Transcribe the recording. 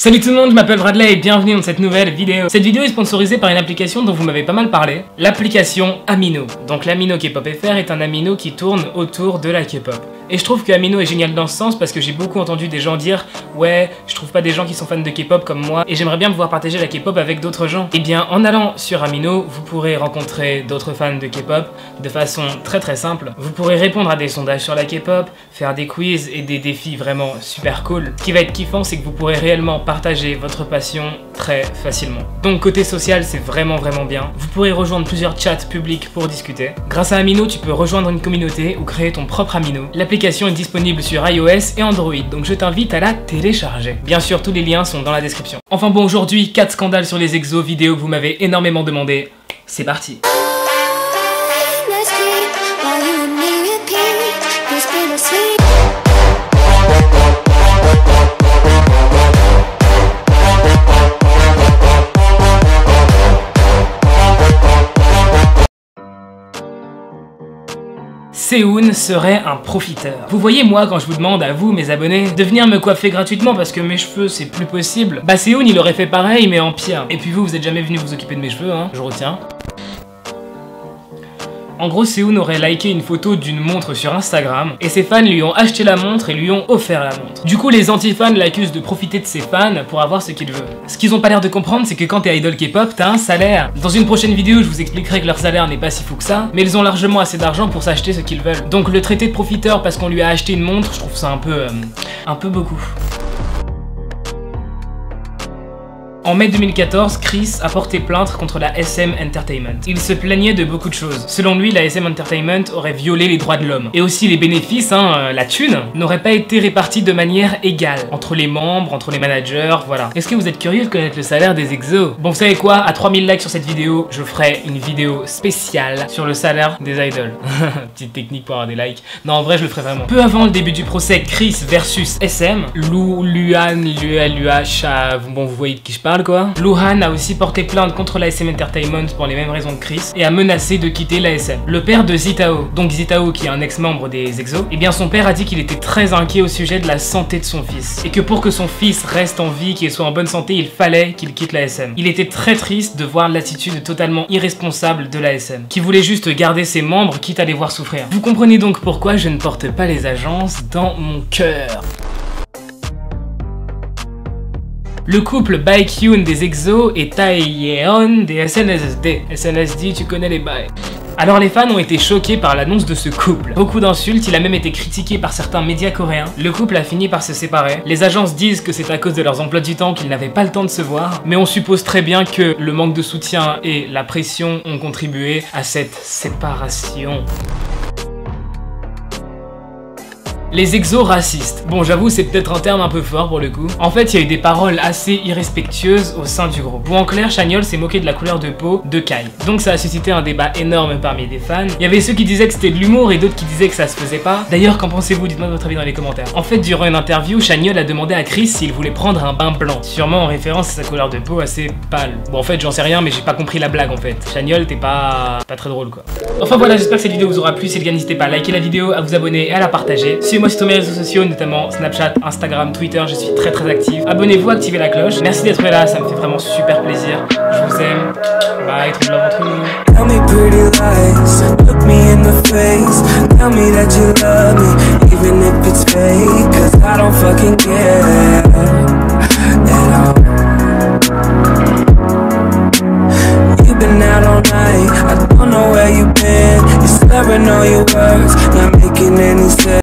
Salut tout le monde, je m'appelle Bradley et bienvenue dans cette nouvelle vidéo. Cette vidéo est sponsorisée par une application dont vous m'avez pas mal parlé, l'application Amino. Donc l'Amino K-pop FR est un Amino qui tourne autour de la K-pop. Et je trouve que Amino est génial dans ce sens parce que j'ai beaucoup entendu des gens dire « Ouais, je trouve pas des gens qui sont fans de K-pop comme moi et j'aimerais bien pouvoir partager la K-pop avec d'autres gens. » Et bien en allant sur Amino, vous pourrez rencontrer d'autres fans de K-pop de façon très simple. Vous pourrez répondre à des sondages sur la K-pop, faire des quiz et des défis vraiment super cool. Ce qui va être kiffant, c'est que vous pourrez réellement partager votre passion très facilement. Donc côté social, c'est vraiment bien. Vous pourrez rejoindre plusieurs chats publics pour discuter. Grâce à Amino, tu peux rejoindre une communauté ou créer ton propre Amino. L'application est disponible sur iOS et Android, donc je t'invite à la télécharger. Bien sûr, tous les liens sont dans la description. Enfin bon, aujourd'hui, 4 scandales sur les exos, vidéo que vous m'avez énormément demandé. C'est parti. Sehun serait un profiteur. Vous voyez, moi, quand je vous demande à vous, mes abonnés, de venir me coiffer gratuitement parce que mes cheveux c'est plus possible, bah Sehun il aurait fait pareil mais en pire. Et puis vous êtes jamais venu vous occuper de mes cheveux, hein, je retiens. En gros, Sehun aurait liké une photo d'une montre sur Instagram et ses fans lui ont acheté la montre et lui ont offert la montre. Du coup, les anti-fans l'accusent de profiter de ses fans pour avoir ce qu'il veut. Ce qu'ils ont pas l'air de comprendre, c'est que quand t'es idol K-pop, t'as un salaire. Dans une prochaine vidéo, je vous expliquerai que leur salaire n'est pas si fou que ça, mais ils ont largement assez d'argent pour s'acheter ce qu'ils veulent. Donc le traiter de profiteur parce qu'on lui a acheté une montre, je trouve ça un peu beaucoup. En mai 2014, Chris a porté plainte contre la SM Entertainment. Il se plaignait de beaucoup de choses. Selon lui, la SM Entertainment aurait violé les droits de l'homme. Et aussi les bénéfices, la thune, n'auraient pas été répartis de manière égale entre les membres, entre les managers, voilà. Est-ce que vous êtes curieux de connaître le salaire des exos? Bon, vous savez quoi? À 3000 likes sur cette vidéo, je ferai une vidéo spéciale sur le salaire des idols. Petite technique pour avoir des likes. Non, en vrai, je le ferai vraiment. Peu avant le début du procès Chris versus SM, Luhan, bon, vous voyez de qui je parle. Luhan a aussi porté plainte contre la SM Entertainment pour les mêmes raisons que Chris et a menacé de quitter la SM. Le père de Zitao, donc Zitao qui est un ex-membre des EXO, eh bien son père a dit qu'il était très inquiet au sujet de la santé de son fils et que pour que son fils reste en vie, qu'il soit en bonne santé, il fallait qu'il quitte la SM. Il était très triste de voir l'attitude totalement irresponsable de la SM, qui voulait juste garder ses membres quitte à les voir souffrir. Vous comprenez donc pourquoi je ne porte pas les agences dans mon cœur. Le couple Baekhyun des EXO et Taeyeon des SNSD. SNSD, tu connais les bails. Alors les fans ont été choqués par l'annonce de ce couple. Beaucoup d'insultes, il a même été critiqué par certains médias coréens. Le couple a fini par se séparer. Les agences disent que c'est à cause de leurs emplois du temps qu'ils n'avaient pas le temps de se voir, mais on suppose très bien que le manque de soutien et la pression ont contribué à cette séparation. Les exos racistes. Bon, j'avoue, c'est peut-être un terme un peu fort pour le coup. En fait, il y a eu des paroles assez irrespectueuses au sein du groupe. Ou en clair, Chanyeol s'est moqué de la couleur de peau de Kai. Donc ça a suscité un débat énorme parmi des fans. Il y avait ceux qui disaient que c'était de l'humour et d'autres qui disaient que ça se faisait pas. D'ailleurs, qu'en pensez-vous? Dites-moi votre avis dans les commentaires. En fait, durant une interview, Chanyeol a demandé à Chris s'il voulait prendre un bain blanc. Sûrement en référence à sa couleur de peau assez pâle. Bon, en fait, j'en sais rien, mais j'ai pas compris la blague en fait. Chanyeol, t'es pas très drôle quoi. Enfin voilà, j'espère que cette vidéo vous aura plu. Si c'est le cas, n'hésitez pas à liker la vidéo, à vous abonner et à la partager. Suivez-moi sur tous mes réseaux sociaux, notamment Snapchat, Instagram, Twitter, je suis très actif. Abonnez-vous, activez la cloche. Merci d'être là, ça me fait vraiment super plaisir. Je vous aime. Bye, trop de love entre nous. Tell me pretty lies, look me in the face. Tell me that you love me, even if it's fake. Cause I don't fucking care at all. You've been out all night, I don't know where you've been. You're slurring all your words, not making any sense.